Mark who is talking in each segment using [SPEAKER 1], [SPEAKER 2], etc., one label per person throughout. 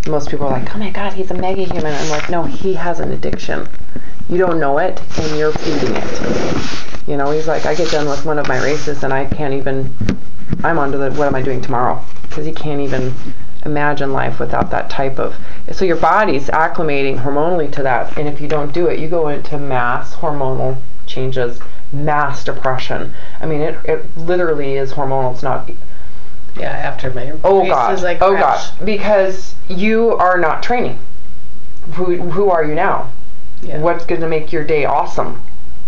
[SPEAKER 1] Most people are like, oh my God, he's a mega human. I'm like, no, he has an addiction. You don't know it, and you're feeding it. You know, he's like, I get done with one of my races, and I can't even, I'm on to the, what am I doing tomorrow? Because he can't even imagine life without that type of, so your body's acclimating hormonally to that, and if you don't do it, you go into mass hormonal changes, mass depression. I mean, it literally is hormonal. It's not.
[SPEAKER 2] Yeah, after my races, I crash.
[SPEAKER 1] Because you are not training. Who are you now?
[SPEAKER 2] Yeah.
[SPEAKER 1] What's going to make your day awesome?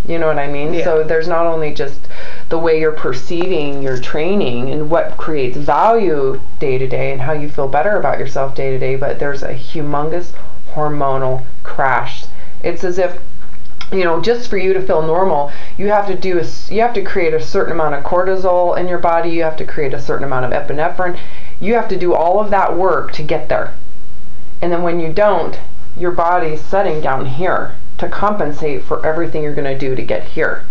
[SPEAKER 1] You know what I mean?
[SPEAKER 2] Yeah.
[SPEAKER 1] So there's not only just the way you're perceiving your training and what creates value day to day and how you feel better about yourself day to day, but there's a humongous hormonal crash. It's as if, you know, just for you to feel normal, you have to create a certain amount of cortisol in your body, you have to create a certain amount of epinephrine, you have to do all of that work to get there. And then when you don't, your body's setting down here to compensate for everything you're going to do to get here.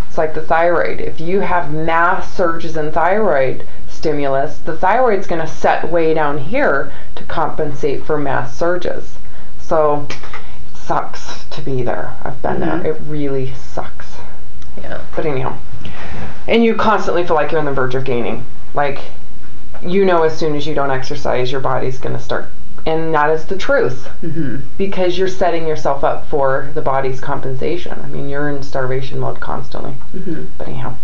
[SPEAKER 1] It's like the thyroid. If you have mass surges in thyroid stimulus, the thyroid's going to set way down here to compensate for mass surges. So it sucks to be there. I've been there. It really sucks.
[SPEAKER 2] Yeah.
[SPEAKER 1] But anyhow. And you constantly feel like you're on the verge of gaining. Like, you know, as soon as you don't exercise, your body's going to start. And that is the truth. Because you're setting yourself up for the body's compensation. I mean, you're in starvation mode constantly. But anyhow,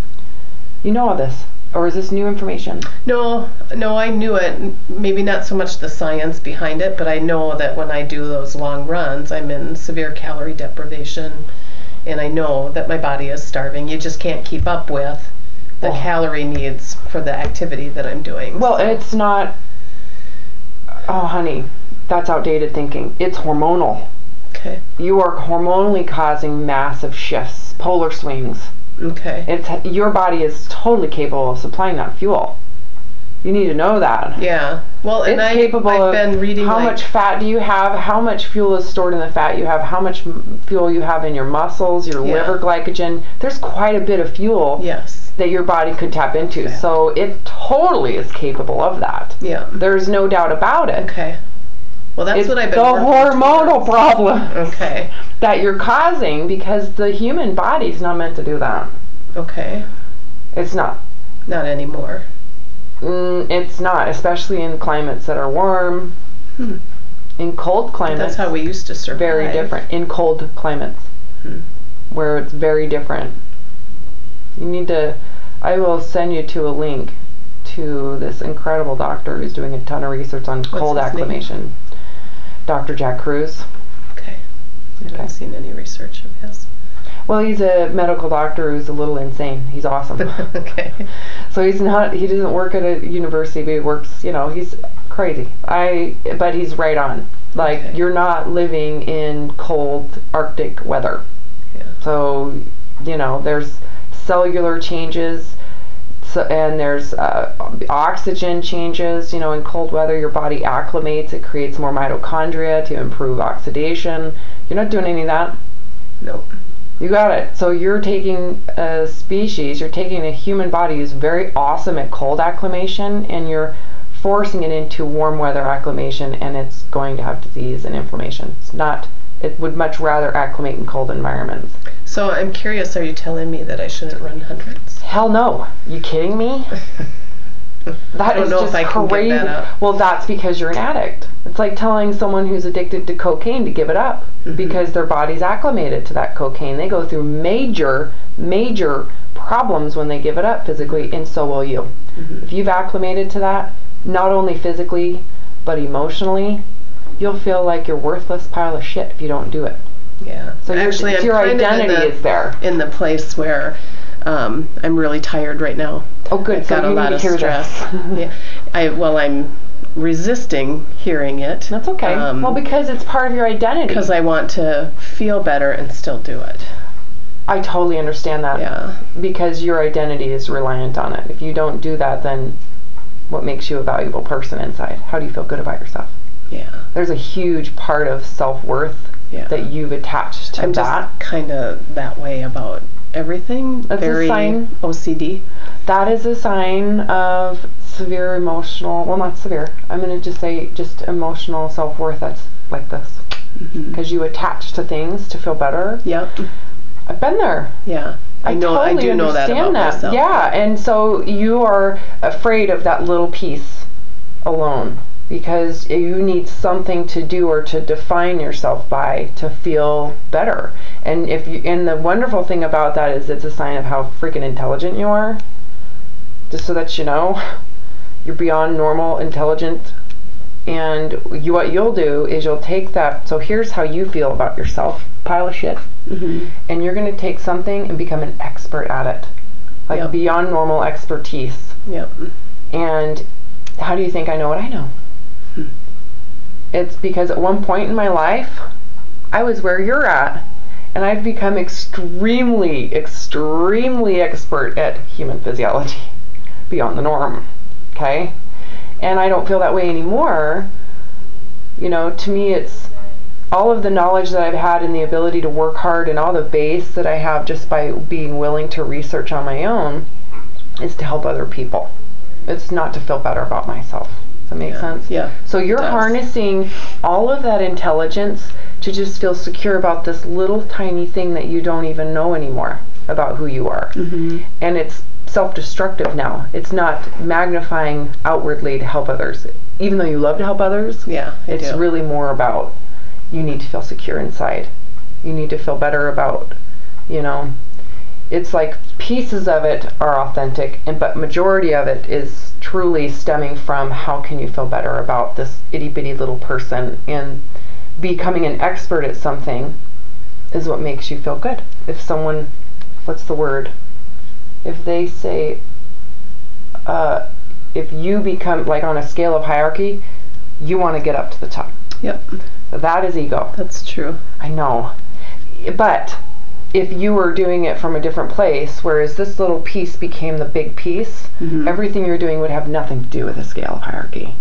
[SPEAKER 1] you know all this. Or is this new information?
[SPEAKER 2] No, I knew it. Maybe not so much the science behind it, but I know that when I do those long runs, I'm in severe calorie deprivation. And I know that my body is starving. You just can't keep up with the calorie needs for the activity that I'm doing.
[SPEAKER 1] Well, so. It's not... Oh, honey, that's outdated thinking. It's hormonal.
[SPEAKER 2] Okay.
[SPEAKER 1] You are hormonally causing massive shifts, polar swings.
[SPEAKER 2] Okay.
[SPEAKER 1] Your body is totally capable of supplying that fuel. You need to know that.
[SPEAKER 2] Yeah. Well, and I've been reading
[SPEAKER 1] how much fat do you have, how much fuel is stored in the fat you have, how much fuel you have in your muscles, your liver glycogen. There's quite a bit of fuel.
[SPEAKER 2] Yes.
[SPEAKER 1] That your body could tap into. Yeah. So it totally is capable of that.
[SPEAKER 2] Yeah.
[SPEAKER 1] There's no doubt about it.
[SPEAKER 2] Okay. Well, that's what I've been working
[SPEAKER 1] towards. The hormonal problem.
[SPEAKER 2] Okay.
[SPEAKER 1] That you're causing because the human body's not meant to do that.
[SPEAKER 2] Okay.
[SPEAKER 1] It's not.
[SPEAKER 2] Not anymore.
[SPEAKER 1] It's not, especially in climates that are warm. In cold climates.
[SPEAKER 2] That's how we used to survive.
[SPEAKER 1] Very different. In cold climates. Where it's very different. You need to, I will send you to a link to this incredible doctor who's doing a ton of research on cold acclimation. Dr. Jack Cruz.
[SPEAKER 2] Okay. I haven't seen any research of his.
[SPEAKER 1] Well, he's a medical doctor who's a little insane. He's awesome.
[SPEAKER 2] Okay.
[SPEAKER 1] So he doesn't work at a university, but he works, you know, he's crazy. But he's right on. Like, you're not living in cold Arctic weather.
[SPEAKER 2] Yeah.
[SPEAKER 1] So, you know, there's cellular changes, and there's oxygen changes. You know, in cold weather, your body acclimates. It creates more mitochondria to improve oxidation. You're not doing any of that?
[SPEAKER 2] Nope.
[SPEAKER 1] You got it. So you're taking a species, you're taking a human body who's very awesome at cold acclimation, and you're forcing it into warm weather acclimation, and it's going to have disease and inflammation. It would much rather acclimate in cold environments.
[SPEAKER 2] So I'm curious, are you telling me that I shouldn't run hundreds?
[SPEAKER 1] Hell no. You kidding me?
[SPEAKER 2] I don't know if I can give that up.
[SPEAKER 1] Well, that's because you're an addict. It's like telling someone who's addicted to cocaine to give it up because their body's acclimated to that cocaine. They go through major, major problems when they give it up physically, and so will you. If you've acclimated to that, not only physically, but emotionally, you'll feel like you're a worthless pile of shit if you don't do it.
[SPEAKER 2] Yeah.
[SPEAKER 1] So
[SPEAKER 2] actually,
[SPEAKER 1] your identity is there.
[SPEAKER 2] In the place where I'm really tired right now.
[SPEAKER 1] Oh, good.
[SPEAKER 2] I've got a lot of stress. Yeah. I'm resisting hearing it.
[SPEAKER 1] That's okay. Well, because it's part of your identity.
[SPEAKER 2] Because I want to feel better and still do it.
[SPEAKER 1] I totally understand that.
[SPEAKER 2] Yeah.
[SPEAKER 1] Because your identity is reliant on it. If you don't do that, then what makes you a valuable person inside? How do you feel good about yourself?
[SPEAKER 2] Yeah.
[SPEAKER 1] There's a huge part of self-worth that you've attached to
[SPEAKER 2] I'm
[SPEAKER 1] that.
[SPEAKER 2] I'm just kind of that way about everything.
[SPEAKER 1] That's
[SPEAKER 2] very
[SPEAKER 1] a sign.
[SPEAKER 2] OCD.
[SPEAKER 1] that is a sign of severe emotional, well, not severe, I'm going to just say just emotional self-worth that's like this. Because you attach to things to feel better.
[SPEAKER 2] Yep.
[SPEAKER 1] I've been there.
[SPEAKER 2] Yeah. I do know that about myself.
[SPEAKER 1] Yeah, and so you are afraid of that little piece alone because you need something to do or to define yourself by to feel better. And and the wonderful thing about that is it's a sign of how freaking intelligent you are. Just so that you know, you're beyond normal intelligent. And what you'll do is you'll take that, so here's how you feel about yourself, pile of shit, and you're going to take something and become an expert at it, like beyond normal expertise.
[SPEAKER 2] Yep.
[SPEAKER 1] And how do you think I know what I know? It's because at one point in my life, I was where you're at, and I've become extremely, extremely expert at human physiology, beyond the norm, okay? And I don't feel that way anymore. You know, to me it's all of the knowledge that I've had and the ability to work hard and all the base that I have just by being willing to research on my own is to help other people. It's not to feel better about myself. Does that make sense?
[SPEAKER 2] Yeah.
[SPEAKER 1] So you're harnessing all of that intelligence to just feel secure about this little tiny thing that you don't even know anymore about who you are. And it's self-destructive now. It's not magnifying outwardly to help others. Even though you love to help others, it's really more about you need to feel secure inside. You need to feel better about, you know, it's like pieces of it are authentic, but majority of it is truly stemming from how can you feel better about this itty-bitty little person, and becoming an expert at something is what makes you feel good. If someone, what's the word? If they say, if you become, like on a scale of hierarchy, you want to get up to the top.
[SPEAKER 2] Yep.
[SPEAKER 1] That is ego.
[SPEAKER 2] That's true.
[SPEAKER 1] I know. But if you were doing it from a different place, whereas this little piece became the big piece, everything you're doing would have nothing to do with a scale of hierarchy.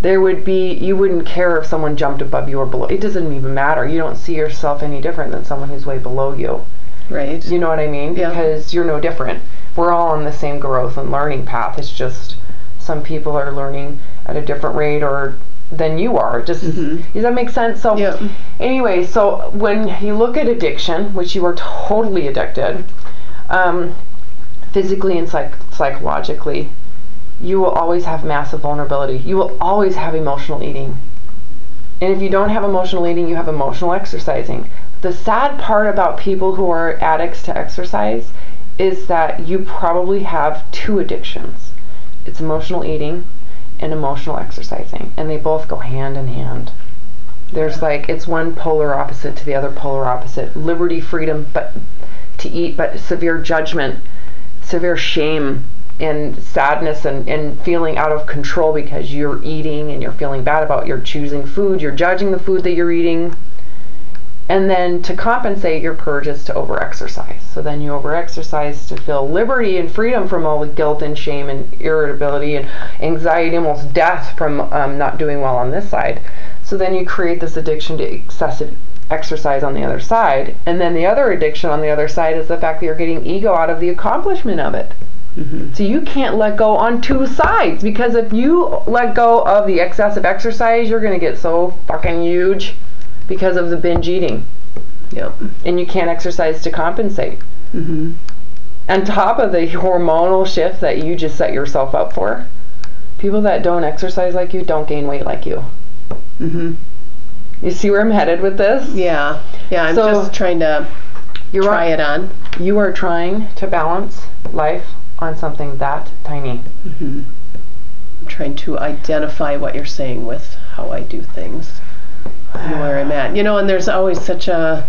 [SPEAKER 1] There would be, you wouldn't care if someone jumped above you or below. It doesn't even matter. You don't see yourself any different than someone who's way below you.
[SPEAKER 2] Right.
[SPEAKER 1] You know what I mean?
[SPEAKER 2] Yeah.
[SPEAKER 1] Because you're no different. We're all on the same growth and learning path. It's just some people are learning at a different rate or than you are. Just does that make sense? So anyway, so when you look at addiction, which you are totally addicted, physically and psychologically, you will always have massive vulnerability. You will always have emotional eating. And if you don't have emotional eating, you have emotional exercising. The sad part about people who are addicts to exercise is that you probably have two addictions. It's emotional eating and emotional exercising, and they both go hand in hand. There's like, it's one polar opposite to the other polar opposite. Liberty, freedom, but to eat, but severe judgment, severe shame, and sadness, and feeling out of control because you're eating and you're feeling bad about you're choosing food, you're judging the food that you're eating. And then to compensate, your purge is to over-exercise. So then you over-exercise to feel liberty and freedom from all the guilt and shame and irritability and anxiety, almost death from not doing well on this side. So then you create this addiction to excessive exercise on the other side. And then the other addiction on the other side is the fact that you're getting ego out of the accomplishment of it. So you can't let go on two sides, because if you let go of the excessive exercise, you're going to get so fucking huge because of the binge eating. And you can't exercise to compensate. On top of the hormonal shift that you just set yourself up for, people that don't exercise like you don't gain weight like you. You see where I'm headed with this?
[SPEAKER 2] Yeah, I'm just trying to try it on.
[SPEAKER 1] You are trying to balance life on something that tiny.
[SPEAKER 2] I'm trying to identify what you're saying with how I do things and where I'm at. You know, and there's always such a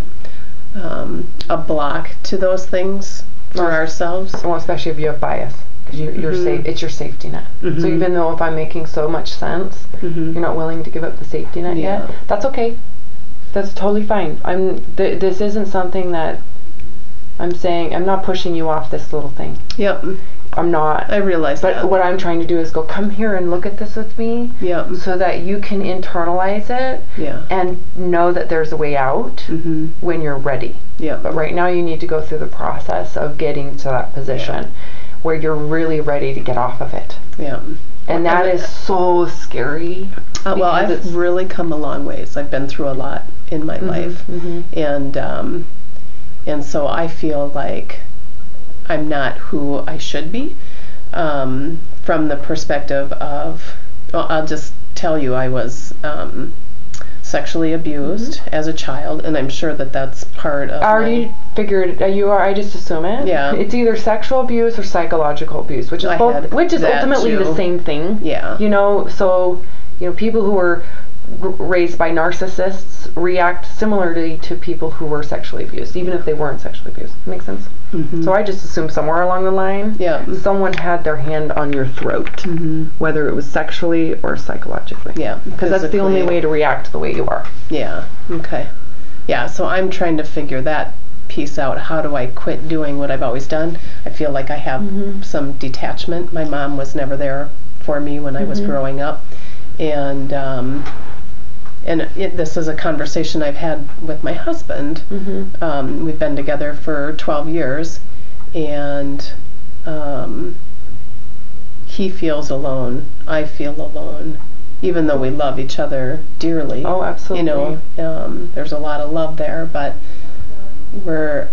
[SPEAKER 2] block to those things for ourselves.
[SPEAKER 1] Well, especially if you have bias, because you're safe. It's your safety net. So even though if I'm making so much sense, you're not willing to give up the safety net yet. That's okay. That's totally fine. This isn't something that I'm saying. I'm not pushing you off this little thing. I'm not.
[SPEAKER 2] I realize that.
[SPEAKER 1] But what I'm trying to do is go, come here and look at this with me. So that you can internalize it. And know that there's a way out when you're ready. But right now you need to go through the process of getting to that position where you're really ready to get off of it.
[SPEAKER 2] Yeah.
[SPEAKER 1] And that is so scary.
[SPEAKER 2] Well, I've really come a long ways. I've been through a lot in my life. And so I feel like I'm not who I should be, from the perspective of, well, I'll just tell you, I was sexually abused as a child, and I'm sure that that's part of. I already
[SPEAKER 1] figured you are. I just assume it.
[SPEAKER 2] Yeah.
[SPEAKER 1] It's either sexual abuse or psychological abuse, which is ultimately the same thing.
[SPEAKER 2] Yeah.
[SPEAKER 1] You know, so people who were raised by narcissists react similarly to people who were sexually abused, even if they weren't sexually abused. Makes sense? So I just assumed somewhere along the line, someone had their hand on your throat, whether it was sexually or psychologically.
[SPEAKER 2] Yeah.
[SPEAKER 1] Because that's the only way to react the way you are.
[SPEAKER 2] Yeah. Okay. Yeah, so I'm trying to figure that piece out. How do I quit doing what I've always done? I feel like I have some detachment. My mom was never there for me when I was growing up. And this is a conversation I've had with my husband. We've been together for 12 years, and he feels alone. I feel alone, even though we love each other dearly.
[SPEAKER 1] Oh, absolutely.
[SPEAKER 2] There's a lot of love there, but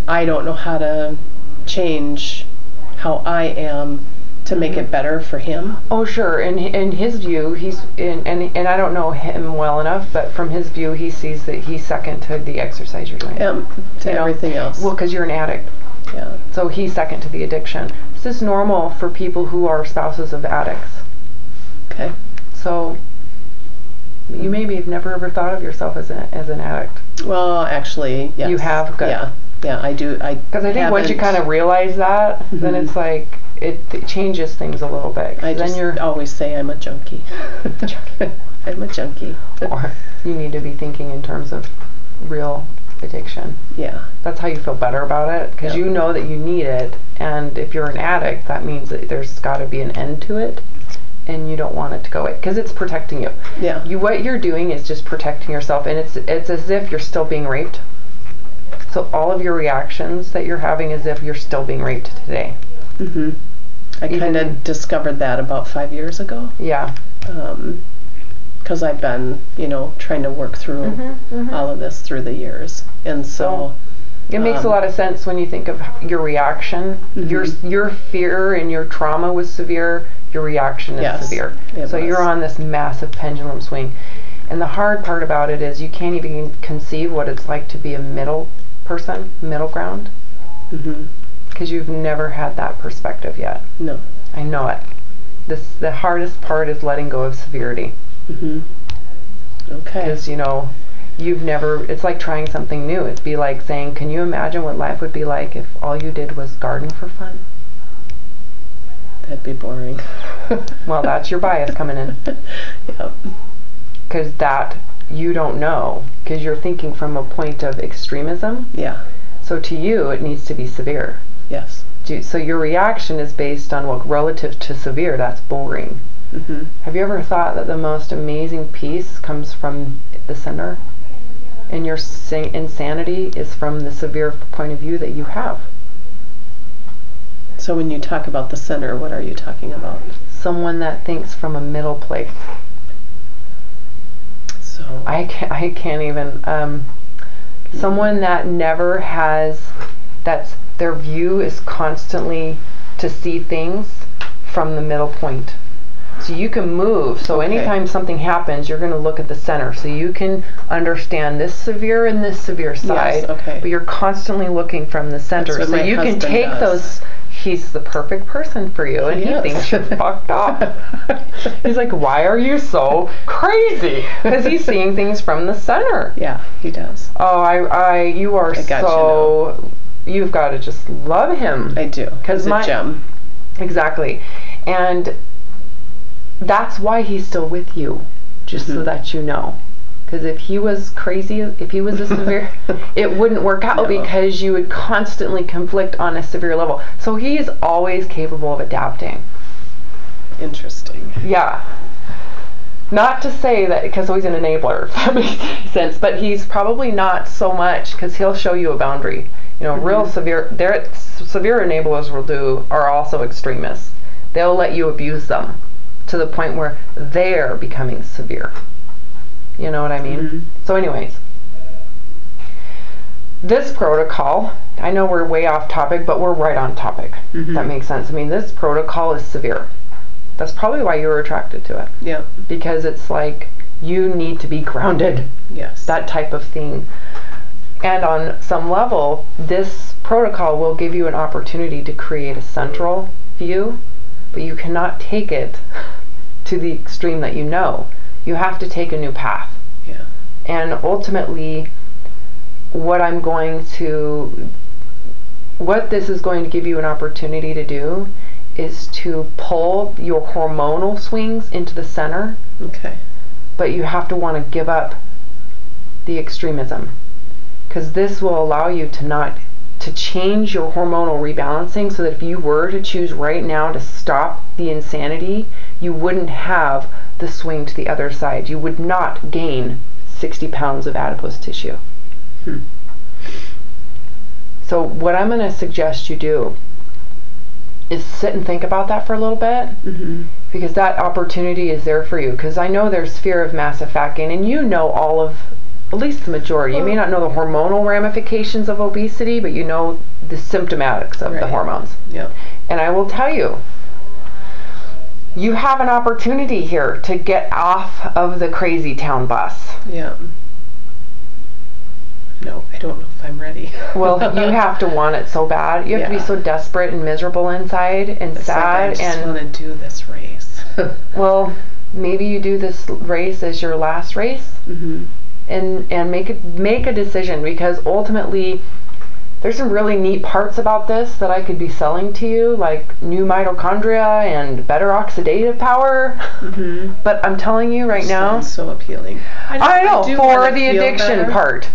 [SPEAKER 2] I don't know how to change how I am to make it better for him.
[SPEAKER 1] Oh, sure. In his view, and I don't know him well enough, but from his view, he sees that he's second to the exercise you're doing.
[SPEAKER 2] To everything else.
[SPEAKER 1] Well, because you're an addict.
[SPEAKER 2] Yeah.
[SPEAKER 1] So he's second to the addiction. This is normal for people who are spouses of addicts.
[SPEAKER 2] Okay.
[SPEAKER 1] So you maybe have never ever thought of yourself as an addict.
[SPEAKER 2] Well, actually, yes.
[SPEAKER 1] You have? Good.
[SPEAKER 2] Yeah, I do.
[SPEAKER 1] Because I think once you kind of realize that, then it's like, it changes things a little bit.
[SPEAKER 2] I just always say I'm a junkie. I'm a junkie.
[SPEAKER 1] Or you need to be thinking in terms of real addiction.
[SPEAKER 2] Yeah.
[SPEAKER 1] That's how you feel better about it, because you know that you need it, and if you're an addict, that means that there's got to be an end to it, and you don't want it to go away, because it's protecting you.
[SPEAKER 2] Yeah.
[SPEAKER 1] What you're doing is just protecting yourself, and it's as if you're still being raped. So all of your reactions that you're having is if you're still being raped today.
[SPEAKER 2] I kind of discovered that about 5 years ago.
[SPEAKER 1] Yeah.
[SPEAKER 2] Because I've been, trying to work through all of this through the years. And so
[SPEAKER 1] it makes a lot of sense when you think of your reaction. Your fear and your trauma was severe. Your reaction is severe. So you're on this massive pendulum swing. And the hard part about it is you can't even conceive what it's like to be a middle person, middle ground. Because you've never had that perspective yet.
[SPEAKER 2] No.
[SPEAKER 1] I know it. The hardest part is letting go of severity.
[SPEAKER 2] Okay.
[SPEAKER 1] Because, you've never, it's like trying something new. It'd be like saying, can you imagine what life would be like if all you did was garden for fun?
[SPEAKER 2] That'd be boring.
[SPEAKER 1] Well, that's your bias coming in.
[SPEAKER 2] Yep.
[SPEAKER 1] Because that, you don't know. Because you're thinking from a point of extremism.
[SPEAKER 2] Yeah.
[SPEAKER 1] So to you, it needs to be severe.
[SPEAKER 2] Yes.
[SPEAKER 1] So your reaction is based on what relative to severe, that's boring. Have you ever thought that the most amazing peace comes from the center? And your insanity is from the severe point of view that you have.
[SPEAKER 2] So when you talk about the center, what are you talking about? Someone
[SPEAKER 1] that thinks from a middle place.
[SPEAKER 2] So
[SPEAKER 1] I can't even. Someone that never has, their view is constantly to see things from the middle point. So you can move. So anytime something happens, you're going to look at the center. So you can understand this severe and this severe side.
[SPEAKER 2] Yes, okay.
[SPEAKER 1] But you're constantly looking from the center. So you can take those. He's the perfect person for you, and he thinks you're fucked up. He's like, why are you so crazy? Because he's seeing things from the center.
[SPEAKER 2] Yeah, he does.
[SPEAKER 1] Oh, you are so. You've got to just love him.
[SPEAKER 2] I do. He's a gem.
[SPEAKER 1] Exactly, and that's why he's still with you, just so that you know. Because if he was crazy, if he was a severe, it wouldn't work out because you would constantly conflict on a severe level. So he is always capable of adapting.
[SPEAKER 2] Interesting.
[SPEAKER 1] Yeah. Not to say that because he's an enabler, if that makes any sense, but he's probably not so much because he'll show you a boundary. Real severe, severe enablers will do are also extremists. They'll let you abuse them to the point where they're becoming severe. You know what I mean?
[SPEAKER 2] Mm-hmm.
[SPEAKER 1] So anyways, this protocol, I know we're way off topic, but we're right on topic.
[SPEAKER 2] Mm-hmm.
[SPEAKER 1] That makes sense. I mean, this protocol is severe. That's probably why you were attracted to it.
[SPEAKER 2] Yeah.
[SPEAKER 1] Because it's like you need to be grounded.
[SPEAKER 2] Yes.
[SPEAKER 1] That type of thing. And on some level, this protocol will give you an opportunity to create a central view, but you cannot take it to the extreme that you know. You have to take a new path.
[SPEAKER 2] Yeah.
[SPEAKER 1] And ultimately, what this is going to give you an opportunity to do is to pull your hormonal swings into the center.
[SPEAKER 2] Okay.
[SPEAKER 1] But you have to want to give up the extremism, because this will allow you to change your hormonal rebalancing, so that if you were to choose right now to stop the insanity, you wouldn't have the swing to the other side. You would not gain 60 pounds of adipose tissue. So what I'm going to suggest you do is sit and think about that for a little bit, because that opportunity is there for you. Because I know there's fear of massive fat gain, and you know all of, at least the majority. You may not know the hormonal ramifications of obesity, but you know the symptomatics of the hormones.
[SPEAKER 2] Yeah.
[SPEAKER 1] And I will tell you, you have an opportunity here to get off of the crazy town bus.
[SPEAKER 2] Yeah. No, I don't know if I'm ready.
[SPEAKER 1] Well, you have to want it so bad. You have to be so desperate and miserable inside and
[SPEAKER 2] It's
[SPEAKER 1] sad.
[SPEAKER 2] Like I just
[SPEAKER 1] and
[SPEAKER 2] want to do this race.
[SPEAKER 1] well, maybe you do this race as your last race, and make a decision, because ultimately there's some really neat parts about this that I could be selling to you, like new mitochondria and better oxidative power. But I'm telling you right now,
[SPEAKER 2] sounds so appealing.
[SPEAKER 1] I know for the addiction part.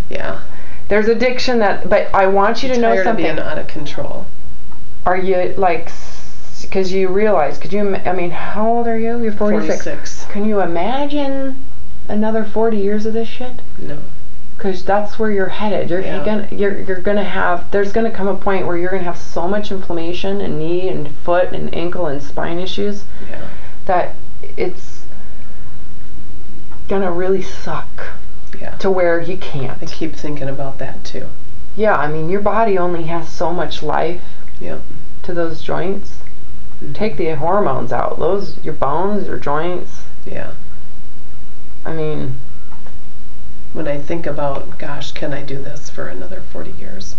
[SPEAKER 2] Yeah.
[SPEAKER 1] There's addiction but I want you to know something.
[SPEAKER 2] Tired of being out of control.
[SPEAKER 1] Are you because you realize, I mean, how old are you? You're 46. Can you imagine another 40 years of this shit?
[SPEAKER 2] No.
[SPEAKER 1] Because that's where you're headed. You're gonna have, there's gonna come a point where you're gonna have so much inflammation in knee and foot and ankle and spine issues that it's gonna really suck.
[SPEAKER 2] Yeah.
[SPEAKER 1] To where you can't.
[SPEAKER 2] I keep thinking about that too.
[SPEAKER 1] Yeah, I mean, your body only has so much life to those joints. Take the hormones out. Your bones, your joints.
[SPEAKER 2] Yeah.
[SPEAKER 1] I mean,
[SPEAKER 2] when I think about, gosh, can I do this for another 40 years?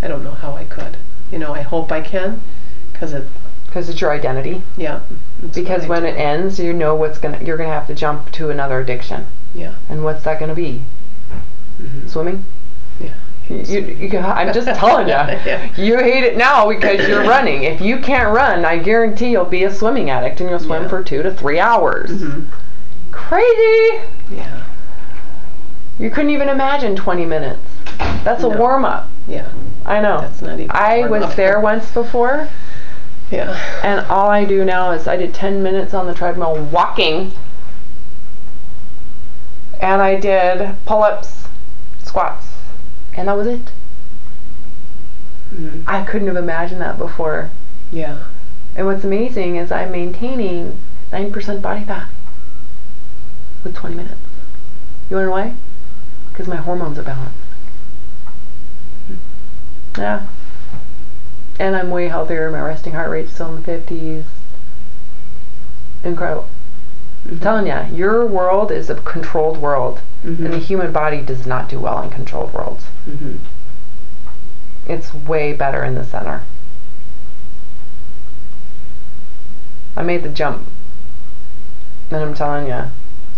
[SPEAKER 2] I don't know how I could. I hope I can, because
[SPEAKER 1] it's your identity.
[SPEAKER 2] Yeah.
[SPEAKER 1] Because when it ends, you know you're gonna have to jump to another addiction.
[SPEAKER 2] Yeah.
[SPEAKER 1] And what's that gonna be? Swimming?
[SPEAKER 2] Yeah.
[SPEAKER 1] I'm just telling you. You hate it now because you're running. If you can't run, I guarantee you'll be a swimming addict, and you'll swim for 2 to 3 hours. Crazy.
[SPEAKER 2] Yeah.
[SPEAKER 1] You couldn't even imagine 20 minutes. That's a warm-up.
[SPEAKER 2] Yeah.
[SPEAKER 1] I know.
[SPEAKER 2] That's not even
[SPEAKER 1] I was there once before.
[SPEAKER 2] Yeah.
[SPEAKER 1] And all I do now is I did 10 minutes on the treadmill walking. And I did pull-ups, squats, and that was it. I couldn't have imagined that before.
[SPEAKER 2] Yeah.
[SPEAKER 1] And what's amazing is I'm maintaining 9% body fat with 20 minutes. You wanna know why? Because my hormones are balanced. Yeah. And I'm way healthier. My resting heart rate's still in the 50s. Incredible. I'm telling you, your world is a controlled world, and the human body does not do well in controlled worlds. It's way better in the center. I made the jump, and I'm telling you,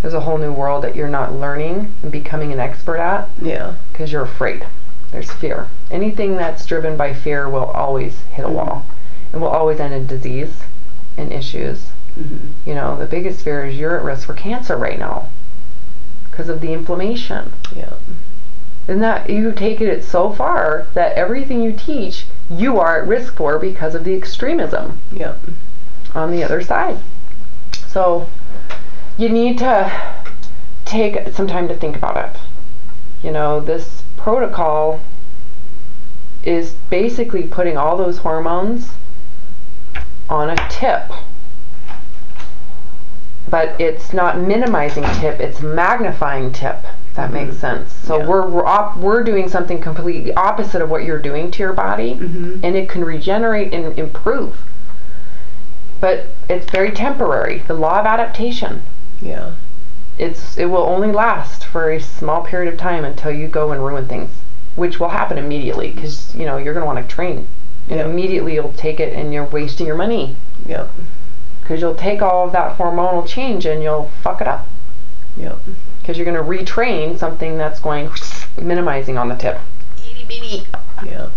[SPEAKER 1] there's a whole new world that you're not learning and becoming an expert at.
[SPEAKER 2] Yeah. Because
[SPEAKER 1] you're afraid. There's fear. Anything that's driven by fear will always hit a wall. It will always end in disease and issues. The biggest fear is you're at risk for cancer right now because of the inflammation.
[SPEAKER 2] Yeah.
[SPEAKER 1] And that you take it so far that everything you teach, you are at risk for because of the extremism.
[SPEAKER 2] Yeah.
[SPEAKER 1] On the other side. So you need to take some time to think about it. This protocol is basically putting all those hormones on a tip. But it's not minimizing tip, it's magnifying tip. That makes sense. So we're doing something completely opposite of what you're doing to your body, and it can regenerate and improve. But it's very temporary. The law of adaptation.
[SPEAKER 2] Yeah.
[SPEAKER 1] It will only last for a small period of time until you go and ruin things, which will happen immediately because you're going to want to train, and immediately you'll take it and you're wasting your money.
[SPEAKER 2] Yeah.
[SPEAKER 1] Because you'll take all of that hormonal change and you'll fuck it up.
[SPEAKER 2] Yeah.
[SPEAKER 1] Because you're going to retrain something that's going minimizing on the tip. Itty bitty.
[SPEAKER 2] Yeah.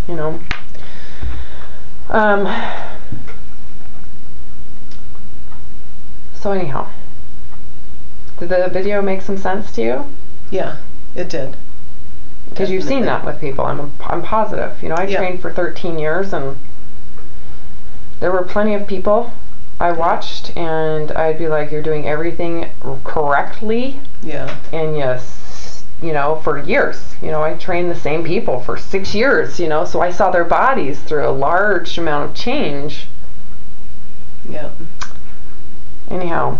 [SPEAKER 1] So anyhow, did the video make some sense to you?
[SPEAKER 2] Yeah, it did.
[SPEAKER 1] Because you've seen that with people. I'm positive. I trained for 13 years, and there were plenty of people I watched, and I'd be like, you're doing everything correctly.
[SPEAKER 2] Yeah.
[SPEAKER 1] And yes, for years. I trained the same people for 6 years, so I saw their bodies through a large amount of change.
[SPEAKER 2] Yeah.
[SPEAKER 1] Anyhow,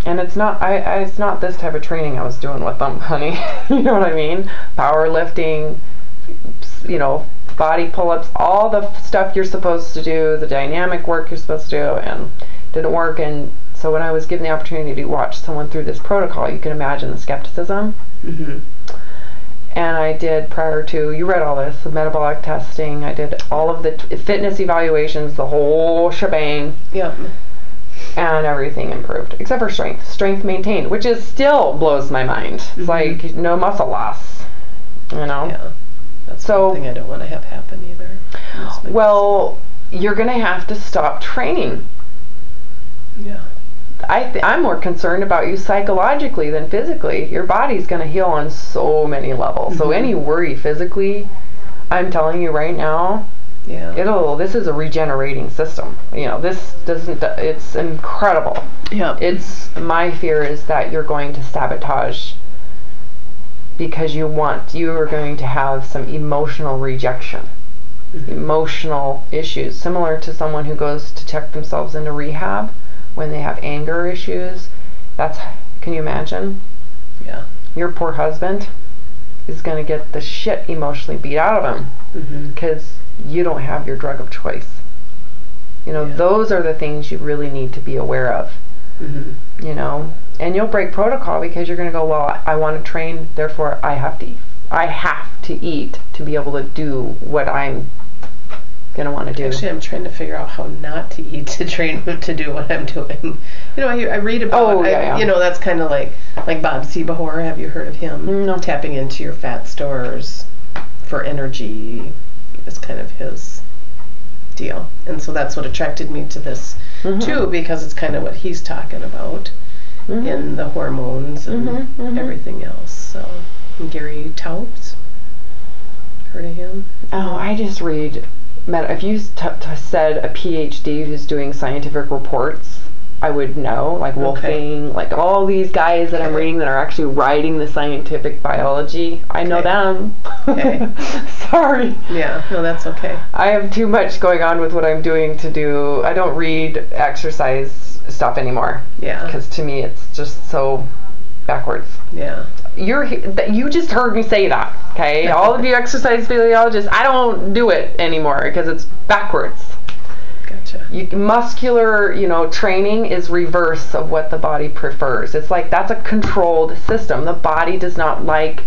[SPEAKER 1] and it's not it's not this type of training I was doing with them, honey. You know what I mean? Powerlifting, body pull-ups, all the stuff you're supposed to do, the dynamic work you're supposed to do, and didn't work. And so when I was given the opportunity to watch someone through this protocol, you can imagine the skepticism. Mm-hmm. And I did, prior to, you read all this, the metabolic testing, I did all of the fitness evaluations, the whole shebang.
[SPEAKER 2] Yeah.
[SPEAKER 1] And everything improved, except for strength. Strength maintained, which is still blows my mind. It's like no muscle loss,
[SPEAKER 2] Yeah. That's something I don't want to have happen either.
[SPEAKER 1] Well, you're going to have to stop training.
[SPEAKER 2] Yeah.
[SPEAKER 1] I'm more concerned about you psychologically than physically. Your body's going to heal on so many levels. So any worry physically, I'm telling you right now, this is a regenerating system. It's incredible.
[SPEAKER 2] Yeah.
[SPEAKER 1] My fear is that you're going to sabotage because you are going to have some emotional rejection, emotional issues, similar to someone who goes to check themselves into rehab when they have anger issues. Can you imagine?
[SPEAKER 2] Yeah.
[SPEAKER 1] Your poor husband is going to get the shit emotionally beat out of him because you don't have your drug of choice. Those are the things you really need to be aware of. And you'll break protocol because you're going to go, well, I want to train, therefore I have to eat to be able to do what I'm going to want to do.
[SPEAKER 2] Actually, I'm trying to figure out how not to eat to train to do what I'm doing. I read about that's kind of like Bob Seebohar. Have you heard of him?
[SPEAKER 1] No.
[SPEAKER 2] Tapping into your fat stores for energy is kind of his deal. And so that's what attracted me to this too, because it's kind of what he's talking about in the hormones and everything else. So Gary Taubes, heard of him?
[SPEAKER 1] Oh, I just read. If you said a PhD who's doing scientific reports, I would know, like Wolfing, like all these guys that I'm reading that are actually writing the scientific biology. I know them.
[SPEAKER 2] Okay.
[SPEAKER 1] Sorry.
[SPEAKER 2] Yeah, no, that's okay.
[SPEAKER 1] I have too much going on with what I'm doing to do. I don't read exercise stuff anymore.
[SPEAKER 2] Yeah.
[SPEAKER 1] Because to me it's just so backwards.
[SPEAKER 2] Yeah.
[SPEAKER 1] You just heard me say that, okay? All of you exercise physiologists, I don't do it anymore because it's backwards.
[SPEAKER 2] Gotcha.
[SPEAKER 1] Muscular, training is reverse of what the body prefers. It's like that's a controlled system. The body does not like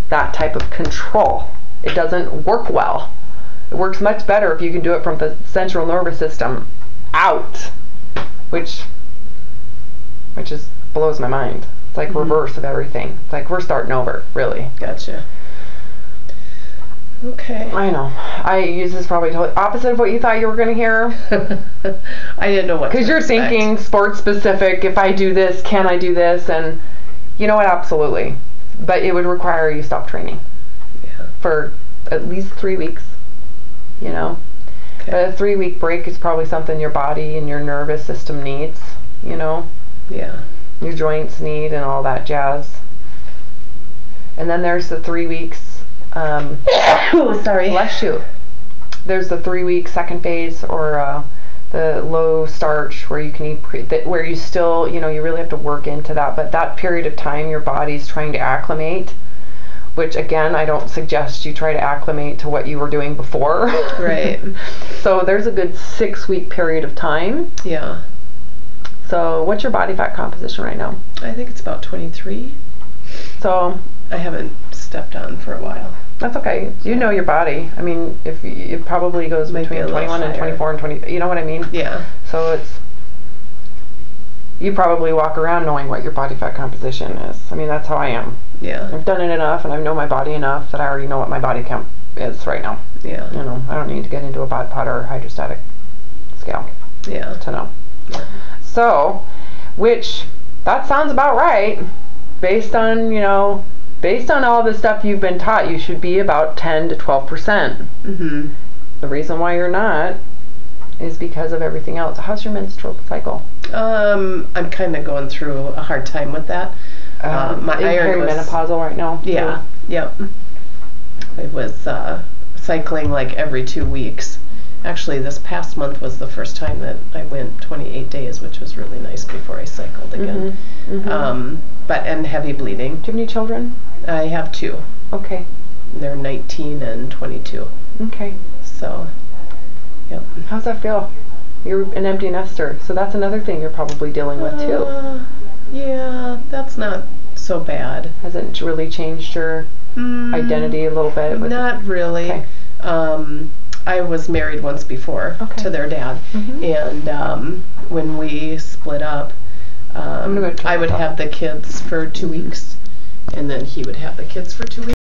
[SPEAKER 1] that type of control. It doesn't work well. It works much better if you can do it from the central nervous system out, which blows my mind. It's like reverse of everything. It's like we're starting over, really.
[SPEAKER 2] Gotcha. Okay.
[SPEAKER 1] I know. I use this probably totally opposite of what you thought you were going to hear.
[SPEAKER 2] I didn't know what.
[SPEAKER 1] Because you're thinking sports specific. If I do this, can I do this? And you know what? Absolutely. But it would require you stop training.
[SPEAKER 2] Yeah.
[SPEAKER 1] For at least 3 weeks. Okay. A 3-week break is probably something your body and your nervous system needs. Yeah. Your joints need and all that jazz. And then there's the 3 weeks
[SPEAKER 2] Oh, sorry.
[SPEAKER 1] Bless you. There's the 3-week second phase, or the low starch, where you can eat where you still, you really have to work into that, but that period of time your body's trying to acclimate, which again, I don't suggest you try to acclimate to what you were doing before.
[SPEAKER 2] Right.
[SPEAKER 1] So there's a good 6-week period of time.
[SPEAKER 2] Yeah.
[SPEAKER 1] So what's your body fat composition right now?
[SPEAKER 2] I think it's about 23.
[SPEAKER 1] So
[SPEAKER 2] I haven't stepped on for a while.
[SPEAKER 1] that's okay. You know your body. I mean, if it probably goes
[SPEAKER 2] Might be
[SPEAKER 1] between
[SPEAKER 2] a little
[SPEAKER 1] 21 and
[SPEAKER 2] higher.
[SPEAKER 1] 24 and 20. You know what I mean?
[SPEAKER 2] Yeah.
[SPEAKER 1] So you probably walk around knowing what your body fat composition is. I mean, that's how I am.
[SPEAKER 2] Yeah.
[SPEAKER 1] I've done it enough, and I know my body enough that I already know what my body count is right now.
[SPEAKER 2] Yeah.
[SPEAKER 1] I don't need to get into a bod pod or hydrostatic scale
[SPEAKER 2] Yeah.
[SPEAKER 1] to know.
[SPEAKER 2] Yeah.
[SPEAKER 1] So, that sounds about right. Based on all the stuff you've been taught, you should be about 10 to 12%.
[SPEAKER 2] Mhm.
[SPEAKER 1] The reason why you're not is because of everything else. How's your menstrual cycle?
[SPEAKER 2] I'm kind of going through a hard time with that. My iron was
[SPEAKER 1] perimenopausal right now.
[SPEAKER 2] Yeah. Yep. It was cycling like every 2 weeks. Actually, this past month was the first time that I went 28 days, which was really nice before I cycled again. And heavy bleeding.
[SPEAKER 1] Do you have any children?
[SPEAKER 2] I have 2.
[SPEAKER 1] Okay.
[SPEAKER 2] They're 19 and 22.
[SPEAKER 1] Okay.
[SPEAKER 2] So, yep.
[SPEAKER 1] How's that feel? You're an empty nester, so that's another thing you're probably dealing with too.
[SPEAKER 2] Yeah, that's not so bad.
[SPEAKER 1] Has it really changed your identity a little bit?
[SPEAKER 2] Not really.
[SPEAKER 1] Okay.
[SPEAKER 2] I was married once before to their dad, and when we split up, I would have the kids for 2 weeks, and then he would have the kids for 2 weeks.